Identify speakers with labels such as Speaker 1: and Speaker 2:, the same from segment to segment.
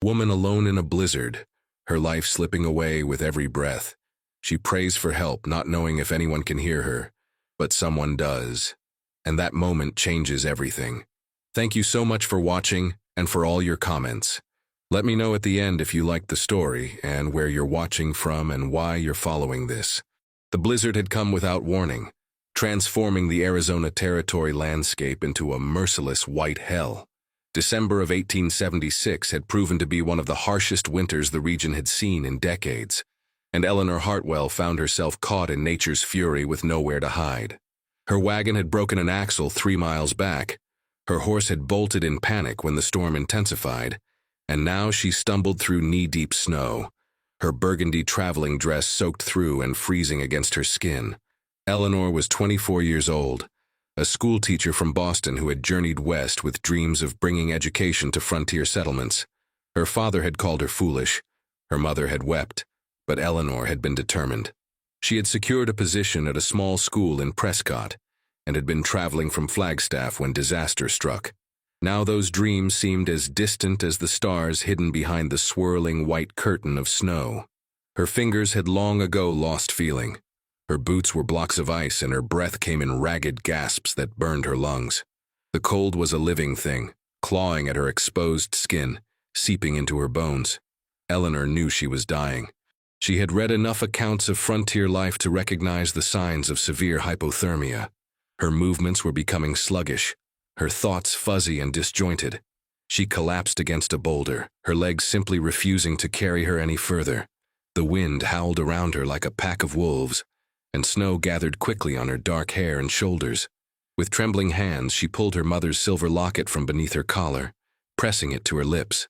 Speaker 1: Woman alone in a blizzard, her life slipping away with every breath. She prays for help, not knowing if anyone can hear her, but someone does. And that moment changes everything. Thank you so much for watching and for all your comments. Let me know at the end if you liked the story and where you're watching from and why you're following this. The blizzard had come without warning, transforming the Arizona Territory landscape into a merciless white hell. December of 1876 had proven to be one of the harshest winters the region had seen in decades, and Eleanor Hartwell found herself caught in nature's fury with nowhere to hide. Her wagon had broken an axle 3 miles back, her horse had bolted in panic when the storm intensified, and now she stumbled through knee-deep snow, her burgundy traveling dress soaked through and freezing against her skin. Eleanor was 24 years old, a schoolteacher from Boston who had journeyed west with dreams of bringing education to frontier settlements. Her father had called her foolish, her mother had wept, but Eleanor had been determined. She had secured a position at a small school in Prescott and had been traveling from Flagstaff when disaster struck. Now those dreams seemed as distant as the stars hidden behind the swirling white curtain of snow. Her fingers had long ago lost feeling. Her boots were blocks of ice and her breath came in ragged gasps that burned her lungs. The cold was a living thing, clawing at her exposed skin, seeping into her bones. Eleanor knew she was dying. She had read enough accounts of frontier life to recognize the signs of severe hypothermia. Her movements were becoming sluggish, her thoughts fuzzy and disjointed. She collapsed against a boulder, her legs simply refusing to carry her any further. The wind howled around her like a pack of wolves, and snow gathered quickly on her dark hair and shoulders. With trembling hands, she pulled her mother's silver locket from beneath her collar, pressing it to her lips.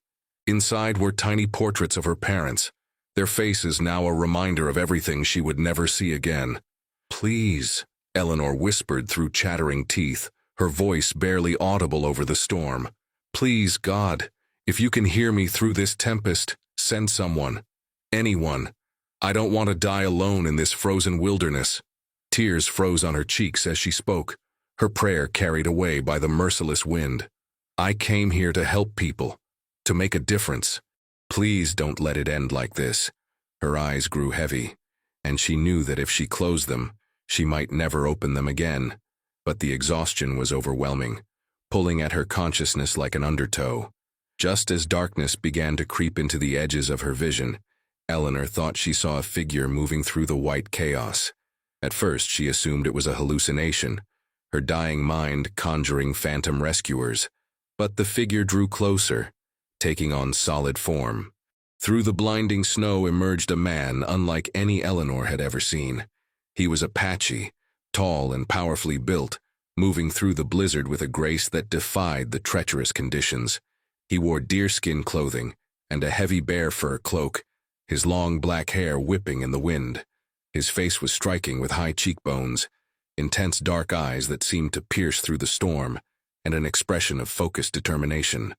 Speaker 1: Inside were tiny portraits of her parents, their faces now a reminder of everything she would never see again. "Please," Eleanor whispered through chattering teeth, her voice barely audible over the storm. "Please, God, if you can hear me through this tempest, send someone. Anyone. I don't want to die alone in this frozen wilderness." Tears froze on her cheeks as she spoke, her prayer carried away by the merciless wind. "I came here to help people, to make a difference. Please don't let it end like this." Her eyes grew heavy, and she knew that if she closed them, she might never open them again. But the exhaustion was overwhelming, pulling at her consciousness like an undertow. Just as darkness began to creep into the edges of her vision, Eleanor thought she saw a figure moving through the white chaos. At first, she assumed it was a hallucination, her dying mind conjuring phantom rescuers. But the figure drew closer, taking on solid form. Through the blinding snow emerged a man unlike any Eleanor had ever seen. He was Apache, tall and powerfully built, moving through the blizzard with a grace that defied the treacherous conditions. He wore deerskin clothing and a heavy bear fur cloak, his long black hair whipping in the wind. His face was striking with high cheekbones, intense dark eyes that seemed to pierce through the storm, and an expression of focused determination.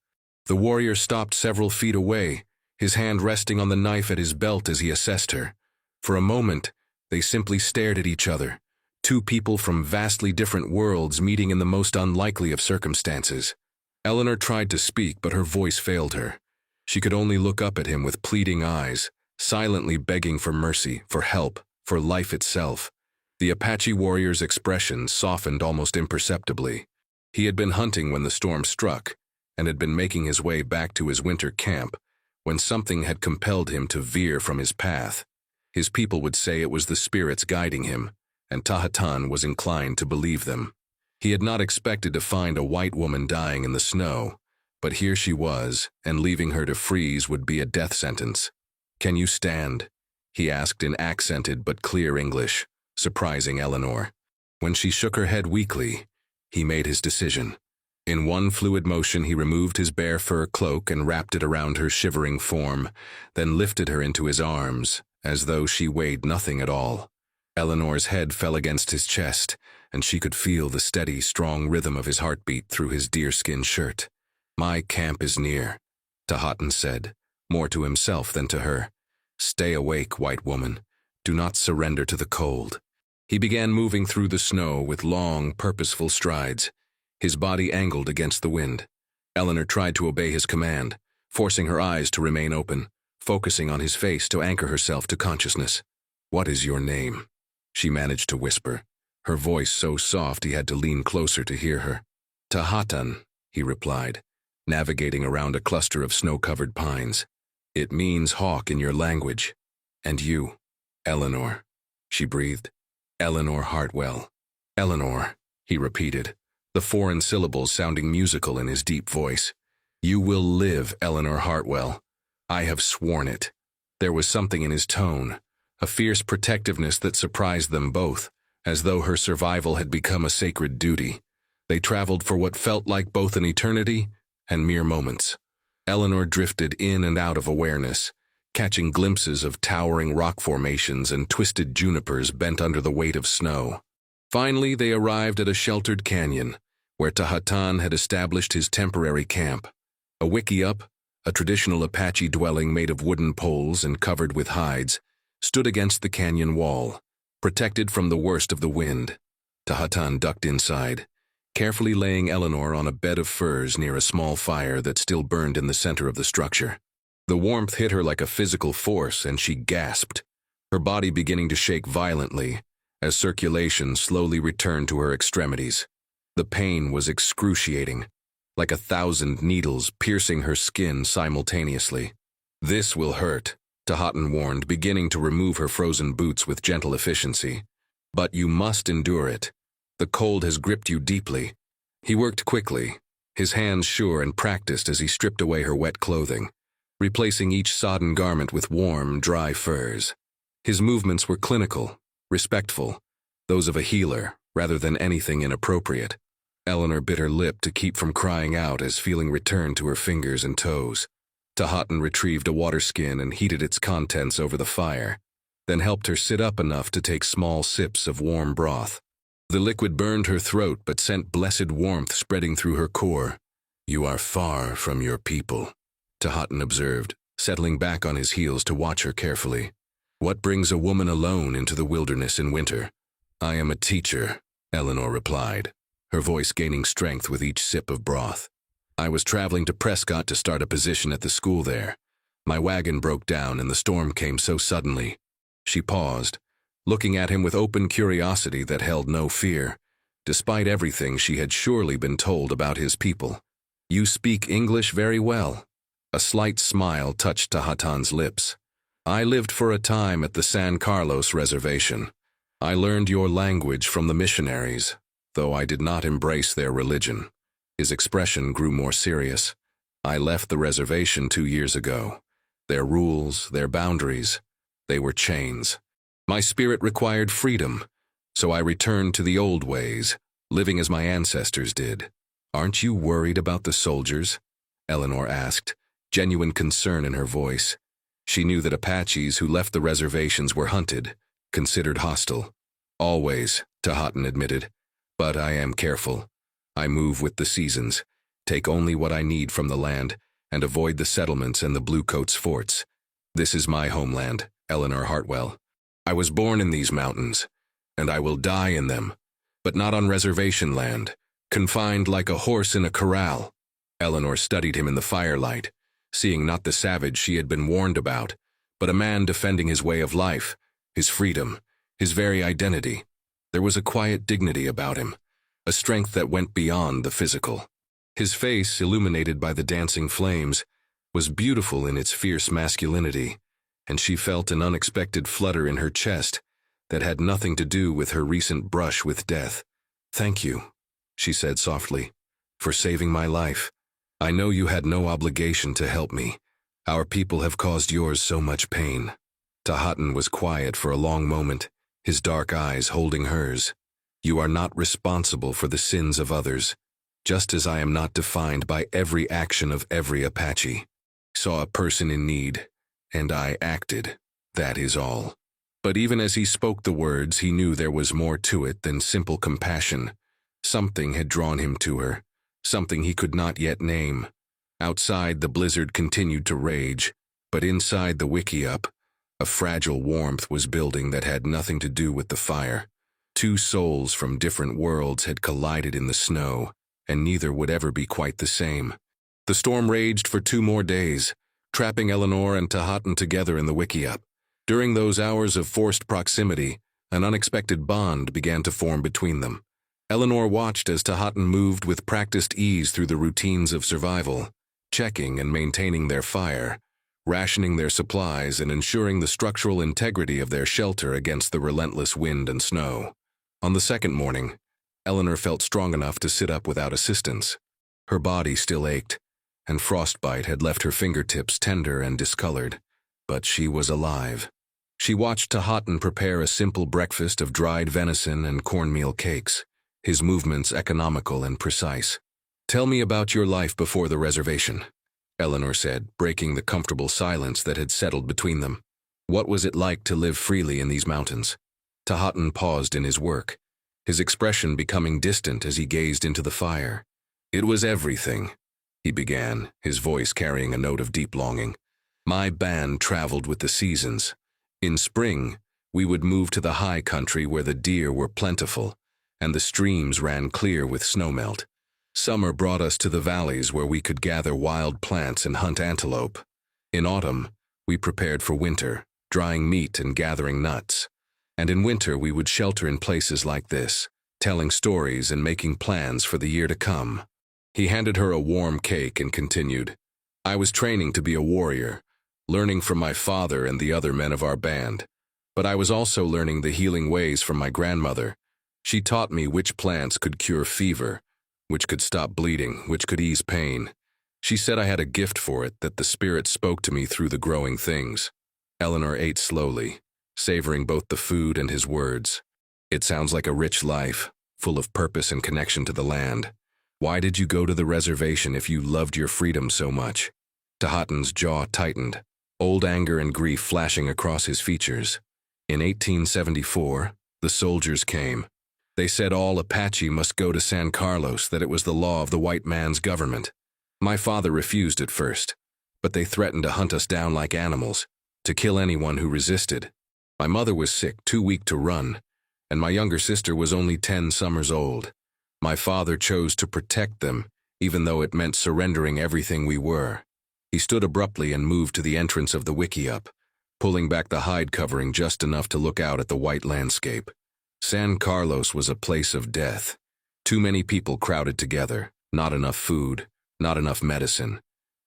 Speaker 1: The warrior stopped several feet away, his hand resting on the knife at his belt as he assessed her. For a moment, they simply stared at each other, two people from vastly different worlds meeting in the most unlikely of circumstances. Eleanor tried to speak, but her voice failed her. She could only look up at him with pleading eyes, silently begging for mercy, for help, for life itself. The Apache warrior's expression softened almost imperceptibly. He had been hunting when the storm struck, and had been making his way back to his winter camp when something had compelled him to veer from his path. His people would say it was the spirits guiding him, and Tahatan was inclined to believe them. He had not expected to find a white woman dying in the snow, but here she was, and leaving her to freeze would be a death sentence. "Can you stand?" he asked in accented but clear English, surprising Eleanor. When she shook her head weakly, he made his decision. In one fluid motion, he removed his bear fur cloak and wrapped it around her shivering form, then lifted her into his arms, as though she weighed nothing at all. Eleanor's head fell against his chest, and she could feel the steady, strong rhythm of his heartbeat through his deerskin shirt. "My camp is near," Tahatan said, more to himself than to her. "Stay awake, white woman. Do not surrender to the cold." He began moving through the snow with long, purposeful strides, his body angled against the wind. Eleanor tried to obey his command, forcing her eyes to remain open, focusing on his face to anchor herself to consciousness. "What is your name?" she managed to whisper, her voice so soft he had to lean closer to hear her. "Tahatan," he replied, navigating around a cluster of snow-covered pines. "It means hawk in your language. And you?" "Eleanor," she breathed. "Eleanor Hartwell." "Eleanor," he repeated, the foreign syllables sounding musical in his deep voice. "You will live, Eleanor Hartwell. I have sworn it." There was something in his tone, a fierce protectiveness that surprised them both, as though her survival had become a sacred duty. They traveled for what felt like both an eternity and mere moments. Eleanor drifted in and out of awareness, catching glimpses of towering rock formations and twisted junipers bent under the weight of snow. Finally, they arrived at a sheltered canyon, where Tahatan had established his temporary camp. A wickiup, a traditional Apache dwelling made of wooden poles and covered with hides, stood against the canyon wall, protected from the worst of the wind. Tahatan ducked inside, carefully laying Eleanor on a bed of furs near a small fire that still burned in the center of the structure. The warmth hit her like a physical force, and she gasped, her body beginning to shake violently as circulation slowly returned to her extremities. The pain was excruciating, like 1,000 needles piercing her skin simultaneously. "This will hurt," Tahatan warned, beginning to remove her frozen boots with gentle efficiency. "But you must endure it. The cold has gripped you deeply." He worked quickly, his hands sure and practiced as he stripped away her wet clothing, replacing each sodden garment with warm, dry furs. His movements were clinical, respectful, those of a healer rather than anything inappropriate. Eleanor bit her lip to keep from crying out as feeling returned to her fingers and toes. Tahatan retrieved a water skin and heated its contents over the fire, then helped her sit up enough to take small sips of warm broth. The liquid burned her throat but sent blessed warmth spreading through her core. "You are far from your people," Tahatan observed, settling back on his heels to watch her carefully. "What brings a woman alone into the wilderness in winter?" "I am a teacher," Eleanor replied, her voice gaining strength with each sip of broth. "I was traveling to Prescott to start a position at the school there. My wagon broke down and the storm came so suddenly." She paused, looking at him with open curiosity that held no fear, despite everything she had surely been told about his people. "You speak English very well." A slight smile touched Tahatan's lips. "I lived for a time at the San Carlos Reservation. I learned your language from the missionaries, though I did not embrace their religion." His expression grew more serious. "I left the reservation 2 years ago. Their rules, their boundaries, they were chains. My spirit required freedom, so I returned to the old ways, living as my ancestors did." "Aren't you worried about the soldiers?" Eleanor asked, genuine concern in her voice. She knew that Apaches who left the reservations were hunted, considered hostile. "Always," Tahatan admitted, "but I am careful. I move with the seasons, take only what I need from the land, and avoid the settlements and the Bluecoats' forts. This is my homeland, Eleanor Hartwell. I was born in these mountains, and I will die in them, but not on reservation land, confined like a horse in a corral." Eleanor studied him in the firelight, seeing not the savage she had been warned about, but a man defending his way of life, his freedom, his very identity. There was a quiet dignity about him, a strength that went beyond the physical. His face, illuminated by the dancing flames, was beautiful in its fierce masculinity, and she felt an unexpected flutter in her chest that had nothing to do with her recent brush with death. "Thank you," she said softly, "for saving my life. I know you had no obligation to help me. Our people have caused yours so much pain." Tahatan was quiet for a long moment, his dark eyes holding hers. "You are not responsible for the sins of others, just as I am not defined by every action of every Apache. Saw a person in need, and I acted. That is all." But even as he spoke the words, he knew there was more to it than simple compassion. Something had drawn him to her, something he could not yet name. Outside, the blizzard continued to rage, but inside the wickiup, a fragile warmth was building that had nothing to do with the fire. 2 souls from different worlds had collided in the snow, and neither would ever be quite the same. The storm raged for 2 more days, trapping Eleanor and Tahatan together in the wickiup. During those hours of forced proximity, an unexpected bond began to form between them. Eleanor watched as Tahatan moved with practiced ease through the routines of survival, checking and maintaining their fire, rationing their supplies, and ensuring the structural integrity of their shelter against the relentless wind and snow. On the second morning, Eleanor felt strong enough to sit up without assistance. Her body still ached, and frostbite had left her fingertips tender and discolored, but she was alive. She watched Tahatan prepare a simple breakfast of dried venison and cornmeal cakes, his movements economical and precise. "Tell me about your life before the reservation," Eleanor said, breaking the comfortable silence that had settled between them. "What was it like to live freely in these mountains?" Tahatan paused in his work, his expression becoming distant as he gazed into the fire. "It was everything," he began, his voice carrying a note of deep longing. "My band traveled with the seasons. In spring, we would move to the high country where the deer were plentiful, and the streams ran clear with snowmelt. Summer brought us to the valleys where we could gather wild plants and hunt antelope. In autumn, we prepared for winter, drying meat and gathering nuts. And in winter we would shelter in places like this, telling stories and making plans for the year to come." He handed her a warm cake and continued, "I was training to be a warrior, learning from my father and the other men of our band. But I was also learning the healing ways from my grandmother. She taught me which plants could cure fever, which could stop bleeding, which could ease pain. She said I had a gift for it, that the spirit spoke to me through the growing things." Eleanor ate slowly, savoring both the food and his words. "It sounds like a rich life, full of purpose and connection to the land. Why did you go to the reservation if you loved your freedom so much?" Tahatan's jaw tightened, old anger and grief flashing across his features. "In 1874, the soldiers came. They said all Apache must go to San Carlos, that it was the law of the white man's government. My father refused at first, but they threatened to hunt us down like animals, to kill anyone who resisted. My mother was sick, too weak to run, and my younger sister was only 10 summers old. My father chose to protect them, even though it meant surrendering everything we were." He stood abruptly and moved to the entrance of the wickiup, pulling back the hide covering just enough to look out at the white landscape. San Carlos was a place of death. Too many people crowded together, not enough food, not enough medicine.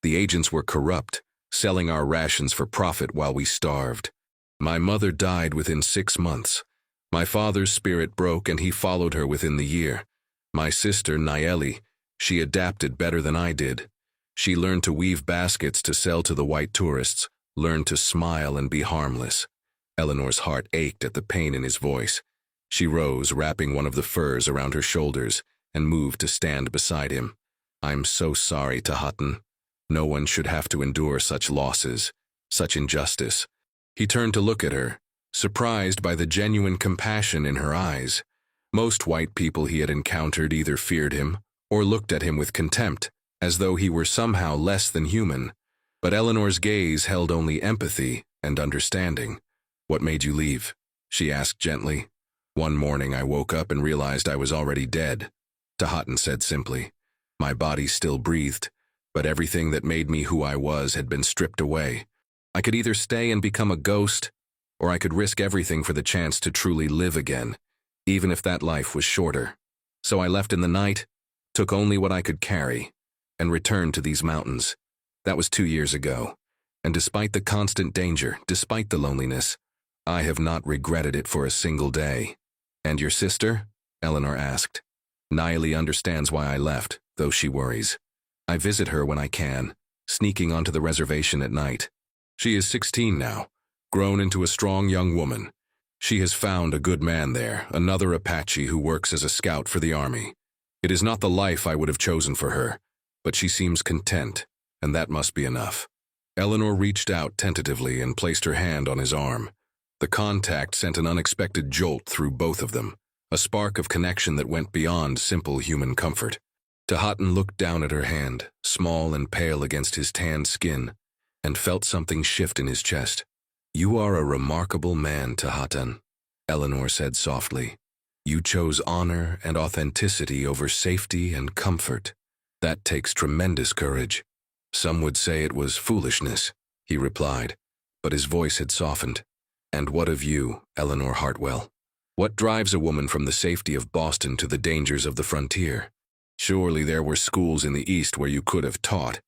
Speaker 1: The agents were corrupt, selling our rations for profit while we starved. My mother died within 6 months. My father's spirit broke and he followed her within the year. My sister, Nayeli, she adapted better than I did. She learned to weave baskets to sell to the white tourists, learned to smile and be harmless. Eleanor's heart ached at the pain in his voice. She rose, wrapping one of the furs around her shoulders, and moved to stand beside him. "I'm so sorry, Tahatan. No one should have to endure such losses, such injustice." He turned to look at her, surprised by the genuine compassion in her eyes. Most white people he had encountered either feared him or looked at him with contempt, as though he were somehow less than human. But Eleanor's gaze held only empathy and understanding. "What made you leave?" she asked gently. "One morning I woke up and realized I was already dead," Tahatan said simply. "My body still breathed, but everything that made me who I was had been stripped away. I could either stay and become a ghost, or I could risk everything for the chance to truly live again, even if that life was shorter. So I left in the night, took only what I could carry, and returned to these mountains. That was 2 years ago, and despite the constant danger, despite the loneliness, I have not regretted it for a single day." "And your sister?" Eleanor asked. "Nayeli understands why I left, though she worries. I visit her when I can, sneaking onto the reservation at night. She is 16 now, grown into a strong young woman. She has found a good man there, another Apache who works as a scout for the army. It is not the life I would have chosen for her, but she seems content, and that must be enough." Eleanor reached out tentatively and placed her hand on his arm. The contact sent an unexpected jolt through both of them, a spark of connection that went beyond simple human comfort. Tahatan looked down at her hand, small and pale against his tanned skin, and felt something shift in his chest. "You are a remarkable man, Tahatan," Eleanor said softly. "You chose honor and authenticity over safety and comfort. That takes tremendous courage. Some would say it was foolishness, he replied, but his voice had softened. And what of you, Eleanor Hartwell? What drives a woman from the safety of Boston to the dangers of the frontier? Surely there were schools in the East where you could have taught.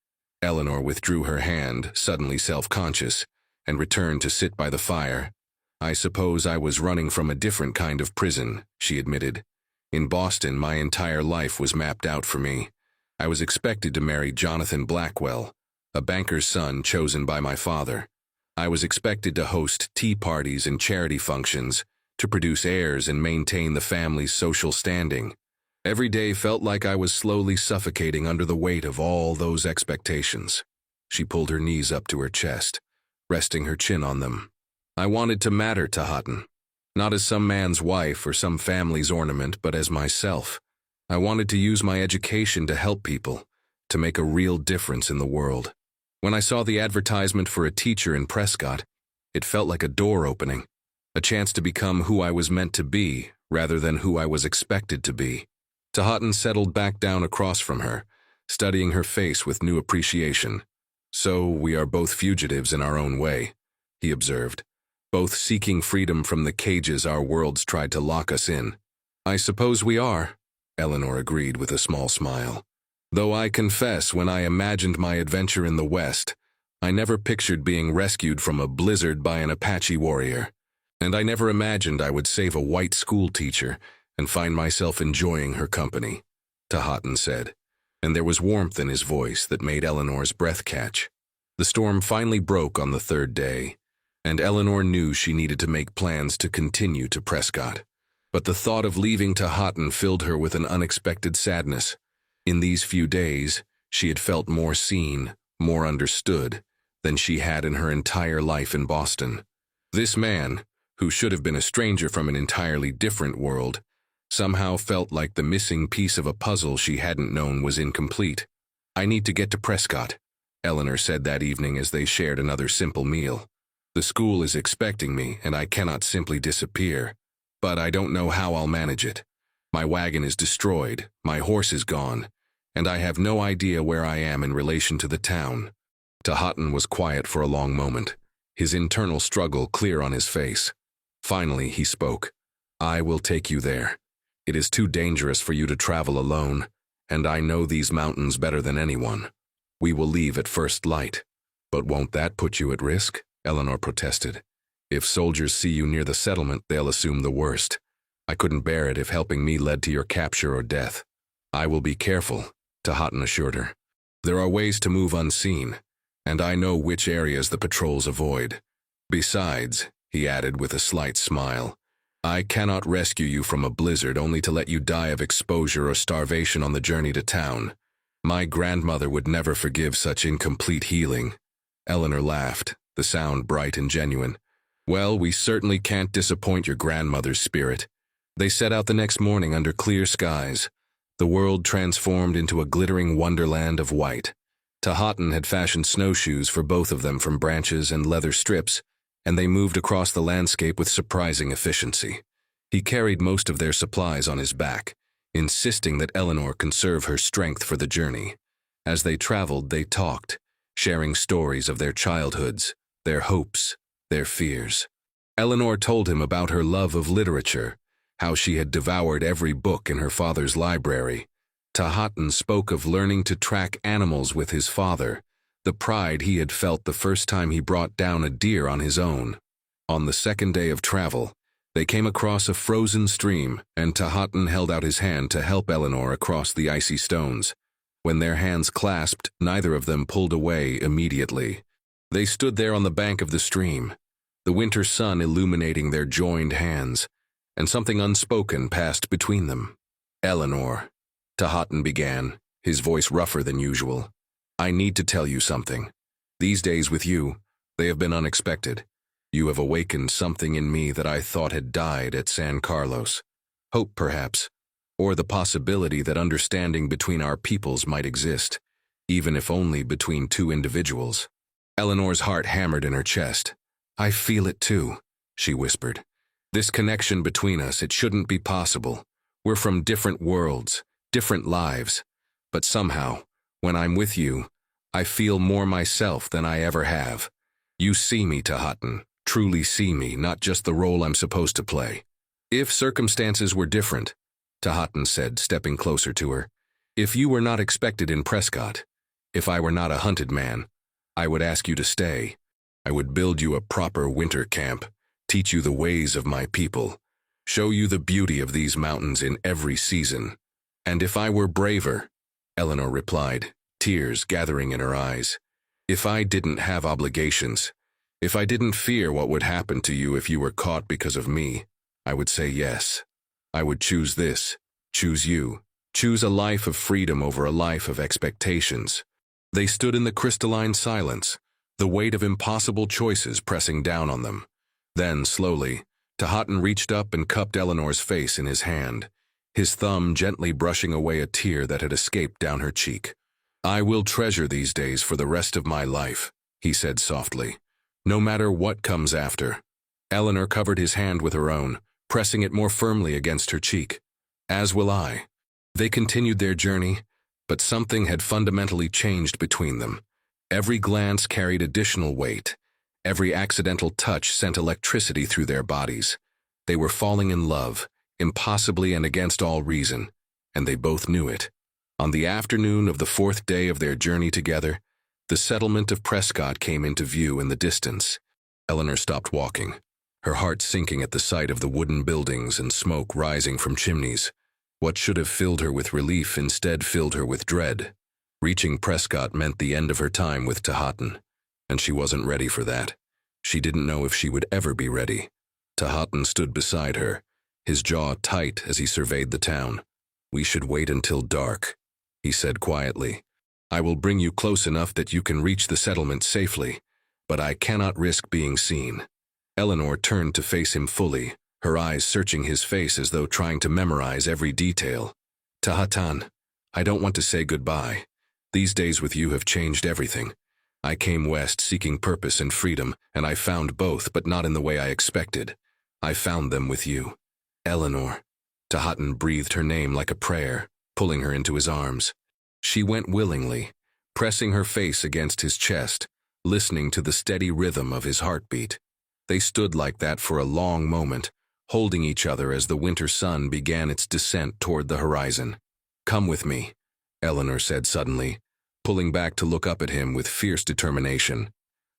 Speaker 1: Eleanor withdrew her hand, suddenly self-conscious, and returned to sit by the fire. I suppose I was running from a different kind of prison, she admitted. In Boston, my entire life was mapped out for me. I was expected to marry Jonathan Blackwell, a banker's son chosen by my father. I was expected to host tea parties and charity functions, to produce heirs and maintain the family's social standing. Every day felt like I was slowly suffocating under the weight of all those expectations. She pulled her knees up to her chest, resting her chin on them. I wanted to matter to Houghton, not as some man's wife or some family's ornament, but as myself. I wanted to use my education to help people, to make a real difference in the world. When I saw the advertisement for a teacher in Prescott, it felt like a door opening, a chance to become who I was meant to be, rather than who I was expected to be. Houghton settled back down across from her, studying her face with new appreciation. So we are both fugitives in our own way, he observed, both seeking freedom from the cages our worlds tried to lock us in. I suppose we are, Eleanor agreed with a small smile. Though I confess, when I imagined my adventure in the West, I never pictured being rescued from a blizzard by an Apache warrior. And I never imagined I would save a white schoolteacher and find myself enjoying her company, Houghton said, and there was warmth in his voice that made Eleanor's breath catch. The storm finally broke on the third day, and Eleanor knew she needed to make plans to continue to Prescott. But the thought of leaving Houghton filled her with an unexpected sadness. In these few days, she had felt more seen, more understood, than she had in her entire life in Boston. This man, who should have been a stranger from an entirely different world, somehow felt like the missing piece of a puzzle she hadn't known was incomplete. I need to get to Prescott, Eleanor said that evening as they shared another simple meal. The school is expecting me, and I cannot simply disappear. But I don't know how I'll manage it. My wagon is destroyed, my horse is gone, and I have no idea where I am in relation to the town. Houghton was quiet for a long moment, his internal struggle clear on his face. Finally, he spoke. I will take you there. It is too dangerous for you to travel alone, and I know these mountains better than anyone. We will leave at first light. But won't that put you at risk? Eleanor protested. If soldiers see you near the settlement, they'll assume the worst. I couldn't bear it if helping me led to your capture or death. I will be careful, Houghton assured her. There are ways to move unseen, and I know which areas the patrols avoid. Besides, he added with a slight smile, I cannot rescue you from a blizzard only to let you die of exposure or starvation on the journey to town. My grandmother would never forgive such incomplete healing. Eleanor laughed, the sound bright and genuine. Well, we certainly can't disappoint your grandmother's spirit. They set out the next morning under clear skies, the world transformed into a glittering wonderland of white. Houghton had fashioned snowshoes for both of them from branches and leather strips, and they moved across the landscape with surprising efficiency. He carried most of their supplies on his back, insisting that Eleanor conserve her strength for the journey. As they traveled, they talked, sharing stories of their childhoods, their hopes, their fears. Eleanor told him about her love of literature, how she had devoured every book in her father's library. Houghton spoke of learning to track animals with his father, the pride he had felt the first time he brought down a deer on his own. On the second day of travel, they came across a frozen stream, and Houghton held out his hand to help Eleanor across the icy stones. When their hands clasped, neither of them pulled away immediately. They stood there on the bank of the stream, the winter sun illuminating their joined hands, and something unspoken passed between them. Eleanor, Houghton began, his voice rougher than usual. I need to tell you something. These days with you, they have been unexpected. You have awakened something in me that I thought had died at San Carlos. Hope, perhaps, or the possibility that understanding between our peoples might exist, even if only between two individuals. Eleanor's heart hammered in her chest. I feel it too, she whispered. This connection between us, it shouldn't be possible. We're from different worlds, different lives, But somehow, when I'm with you, I feel more myself than I ever have. You see me, Tahatan, truly see me, not just the role I'm supposed to play. If circumstances were different, Tahatan said, stepping closer to her, if you were not expected in Prescott, if I were not a hunted man, I would ask you to stay. I would build you a proper winter camp, teach you the ways of my people, show you the beauty of these mountains in every season. And if I were braver, Eleanor replied, tears gathering in her eyes, if I didn't have obligations, if I didn't fear what would happen to you if you were caught because of me, I would say yes. I would choose this, choose you, choose a life of freedom over a life of expectations. They stood in the crystalline silence, the weight of impossible choices pressing down on them. Then, slowly, Tahatan reached up and cupped Eleanor's face in his hand, his thumb gently brushing away a tear that had escaped down her cheek. I will treasure these days for the rest of my life, he said softly, no matter what comes after. Eleanor covered his hand with her own, pressing it more firmly against her cheek. As will I. They continued their journey, but something had fundamentally changed between them. Every glance carried additional weight. Every accidental touch sent electricity through their bodies. They were falling in love, impossibly and against all reason, and they both knew it. On the afternoon of the 4th day of their journey together, the settlement of Prescott came into view in the distance. Eleanor stopped walking, her heart sinking at the sight of the wooden buildings and smoke rising from chimneys. What should have filled her with relief instead filled her with dread. Reaching Prescott meant the end of her time with Tahatan, and she wasn't ready for that. She didn't know if she would ever be ready. Tahatan stood beside her, his jaw tight as he surveyed the town. We should wait until dark, he said quietly. I will bring you close enough that you can reach the settlement safely, but I cannot risk being seen. Eleanor turned to face him fully, her eyes searching his face as though trying to memorize every detail. Tahatan, I don't want to say goodbye. These days with you have changed everything. I came west seeking purpose and freedom, and I found both, but not in the way I expected. I found them with you. Eleanor. Tahatan breathed her name like a prayer, pulling her into his arms. She went willingly, pressing her face against his chest, listening to the steady rhythm of his heartbeat. They stood like that for a long moment, holding each other as the winter sun began its descent toward the horizon. Come with me, Eleanor said suddenly, pulling back to look up at him with fierce determination.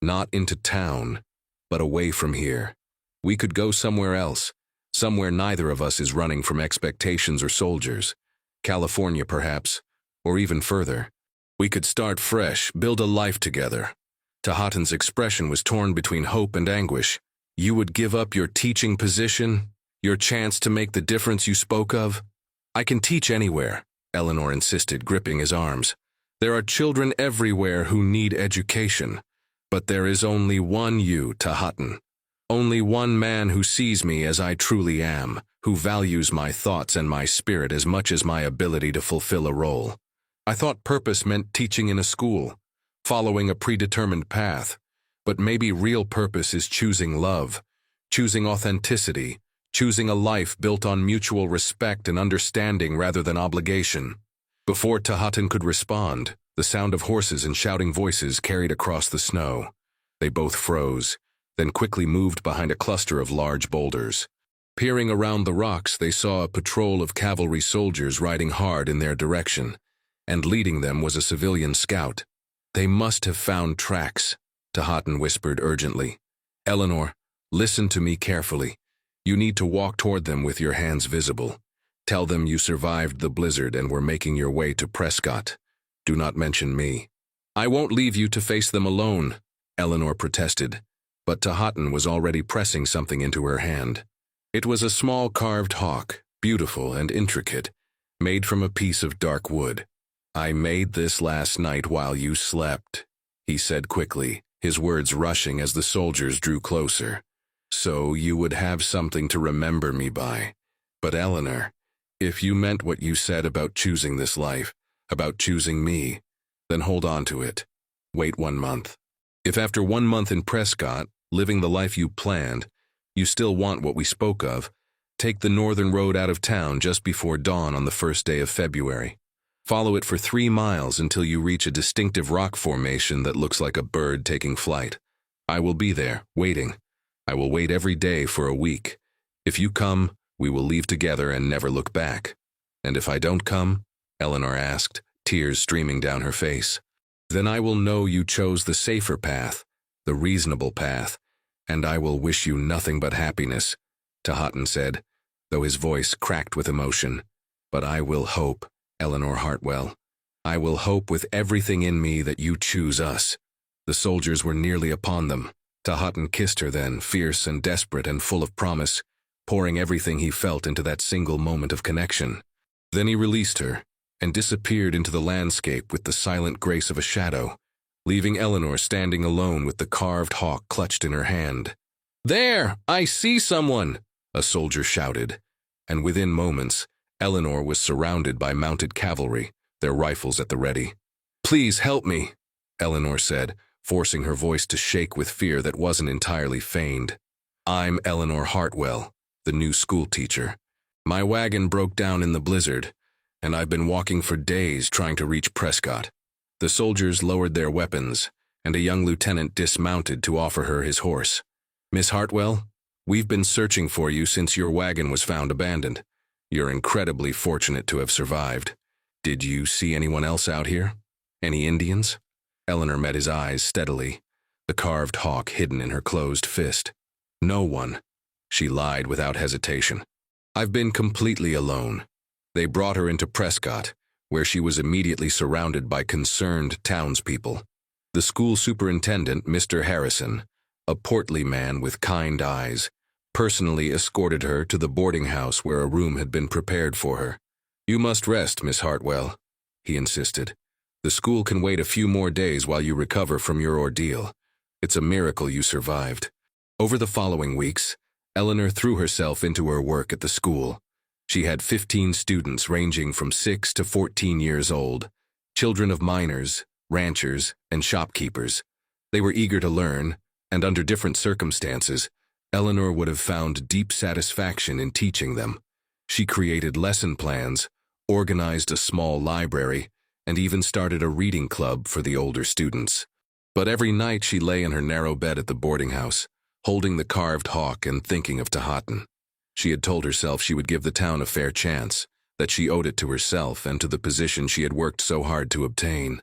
Speaker 1: Not into town, but away from here. We could go somewhere else, somewhere neither of us is running from expectations or soldiers. California, perhaps, or even further. We could start fresh, build a life together. Tahatan's expression was torn between hope and anguish. You would give up your teaching position, your chance to make the difference you spoke of? I can teach anywhere, Eleanor insisted, gripping his arms. There are children everywhere who need education. But there is only one you, Tahatan. Only one man who sees me as I truly am, who values my thoughts and my spirit as much as my ability to fulfill a role. I thought purpose meant teaching in a school, following a predetermined path, but maybe real purpose is choosing love, choosing authenticity, choosing a life built on mutual respect and understanding rather than obligation. Before Tahatan could respond, the sound of horses and shouting voices carried across the snow. They both froze, then quickly moved behind a cluster of large boulders. Peering around the rocks, they saw a patrol of cavalry soldiers riding hard in their direction, and leading them was a civilian scout. They must have found tracks, Tahatan whispered urgently. Eleanor, listen to me carefully. You need to walk toward them with your hands visible. Tell them you survived the blizzard and were making your way to Prescott. Do not mention me. I won't leave you to face them alone, Eleanor protested, but Tahatan was already pressing something into her hand. It was a small carved hawk, beautiful and intricate, made from a piece of dark wood. I made this last night while you slept, he said quickly, his words rushing as the soldiers drew closer. So you would have something to remember me by. But Eleanor, if you meant what you said about choosing this life, about choosing me, then hold on to it. Wait 1 month. If after 1 month in Prescott, living the life you planned, you still want what we spoke of, take the northern road out of town just before dawn on the 1st day of February. Follow it for 3 miles until you reach a distinctive rock formation that looks like a bird taking flight. I will be there, waiting. I will wait every day for a week. If you come, we will leave together and never look back. And if I don't come, Eleanor asked, tears streaming down her face, then I will know you chose the safer path, the reasonable path, and I will wish you nothing but happiness, Tahatan said, though his voice cracked with emotion. But I will hope, Eleanor Hartwell. I will hope with everything in me that you choose us. The soldiers were nearly upon them. Tahatan kissed her then, fierce and desperate and full of promise, pouring everything he felt into that single moment of connection. Then he released her and disappeared into the landscape with the silent grace of a shadow, leaving Eleanor standing alone with the carved hawk clutched in her hand. "There! I see someone!" a soldier shouted, and within moments, Eleanor was surrounded by mounted cavalry, their rifles at the ready. "Please help me," Eleanor said, forcing her voice to shake with fear that wasn't entirely feigned. "I'm Eleanor Hartwell, the new schoolteacher. My wagon broke down in the blizzard, and I've been walking for days trying to reach Prescott." The soldiers lowered their weapons, and a young lieutenant dismounted to offer her his horse. "Miss Hartwell, we've been searching for you since your wagon was found abandoned. You're incredibly fortunate to have survived. Did you see anyone else out here? Any Indians?" Eleanor met his eyes steadily, the carved hawk hidden in her closed fist. "No one," she lied without hesitation. "I've been completely alone." They brought her into Prescott, where she was immediately surrounded by concerned townspeople. The school superintendent, Mr. Harrison, a portly man with kind eyes, personally escorted her to the boarding house where a room had been prepared for her. "You must rest, Miss Hartwell," he insisted. "The school can wait a few more days while you recover from your ordeal. It's a miracle you survived." Over the following weeks, Eleanor threw herself into her work at the school. She had 15 students ranging from 6 to 14 years old, children of miners, ranchers, and shopkeepers. They were eager to learn, and under different circumstances, Eleanor would have found deep satisfaction in teaching them. She created lesson plans, organized a small library, and even started a reading club for the older students. But every night she lay in her narrow bed at the boarding house, holding the carved hawk and thinking of Tahatan. She had told herself she would give the town a fair chance, that she owed it to herself and to the position she had worked so hard to obtain.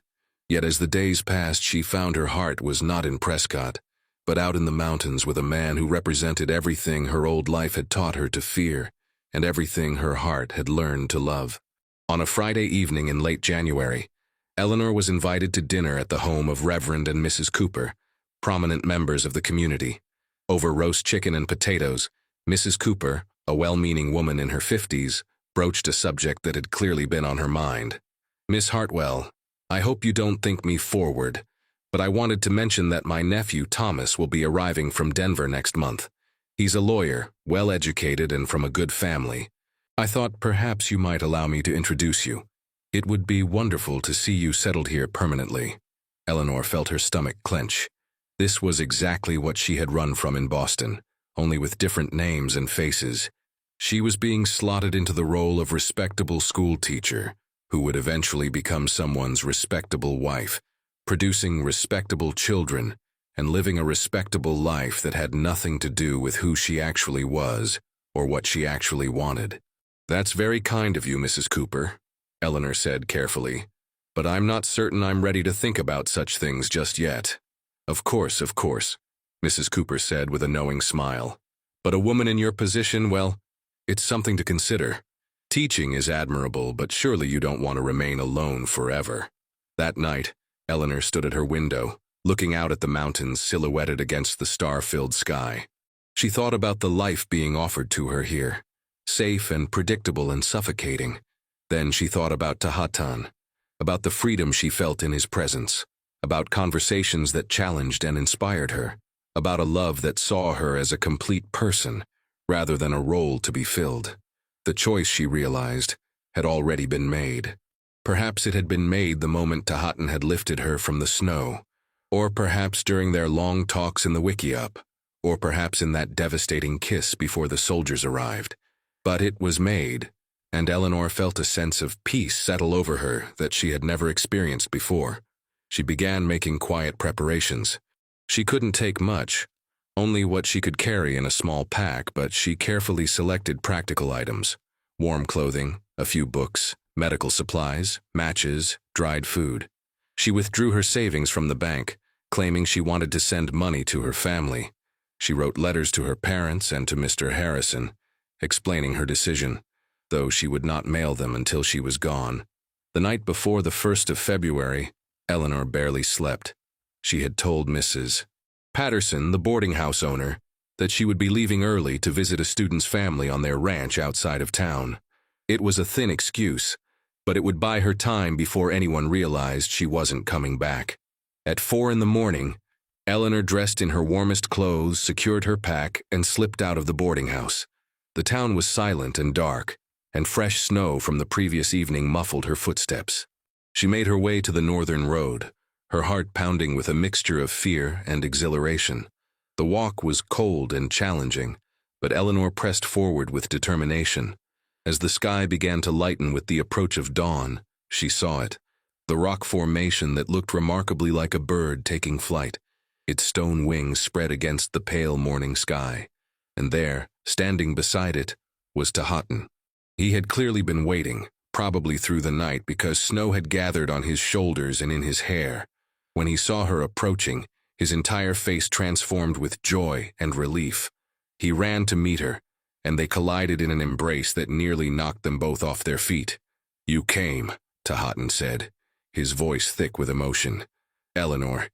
Speaker 1: Yet as the days passed, she found her heart was not in Prescott, but out in the mountains with a man who represented everything her old life had taught her to fear, and everything her heart had learned to love. On a Friday evening in late January, Eleanor was invited to dinner at the home of Reverend and Mrs. Cooper, prominent members of the community. Over roast chicken and potatoes, Mrs. Cooper, a well-meaning woman in her 50s, broached a subject that had clearly been on her mind. "Miss Hartwell, I hope you don't think me forward, but I wanted to mention that my nephew Thomas will be arriving from Denver next month. He's a lawyer, well-educated and from a good family. I thought perhaps you might allow me to introduce you. It would be wonderful to see you settled here permanently." Eleanor felt her stomach clench. This was exactly what she had run from in Boston, only with different names and faces. She was being slotted into the role of respectable school teacher, who would eventually become someone's respectable wife, producing respectable children, and living a respectable life that had nothing to do with who she actually was or what she actually wanted. "That's very kind of you, Mrs. Cooper," Eleanor said carefully, "but I'm not certain I'm ready to think about such things just yet." Of course," Mrs. Cooper said with a knowing smile. "But a woman in your position, well, it's something to consider. Teaching is admirable, but surely you don't want to remain alone forever." That night, Eleanor stood at her window, looking out at the mountains silhouetted against the star-filled sky. She thought about the life being offered to her here, safe and predictable and suffocating. Then she thought about Tahatan, about the freedom she felt in his presence, about conversations that challenged and inspired her, about a love that saw her as a complete person, rather than a role to be filled. The choice, she realized, had already been made. Perhaps it had been made the moment Tahatan had lifted her from the snow, or perhaps during their long talks in the wickiup, or perhaps in that devastating kiss before the soldiers arrived. But it was made, and Eleanor felt a sense of peace settle over her that she had never experienced before. She began making quiet preparations. She couldn't take much, only what she could carry in a small pack, but she carefully selected practical items: warm clothing, a few books, medical supplies, matches, dried food. She withdrew her savings from the bank, claiming she wanted to send money to her family. She wrote letters to her parents and to Mr. Harrison, explaining her decision, though she would not mail them until she was gone. The night before the 1st of February, Eleanor barely slept. She had told Mrs. Patterson, the boarding house owner, that she would be leaving early to visit a student's family on their ranch outside of town. It was a thin excuse, but it would buy her time before anyone realized she wasn't coming back. At 4 in the morning, Eleanor dressed in her warmest clothes, secured her pack, and slipped out of the boarding house. The town was silent and dark, and fresh snow from the previous evening muffled her footsteps. She made her way to the northern road, her heart pounding with a mixture of fear and exhilaration. The walk was cold and challenging, but Eleanor pressed forward with determination. As the sky began to lighten with the approach of dawn, she saw it, the rock formation that looked remarkably like a bird taking flight, its stone wings spread against the pale morning sky. And there, standing beside it, was Tahatan. He had clearly been waiting, probably through the night, because snow had gathered on his shoulders and in his hair. When he saw her approaching, his entire face transformed with joy and relief. He ran to meet her, and they collided in an embrace that nearly knocked them both off their feet. "You came," Tahatan said, his voice thick with emotion. "Eleanor,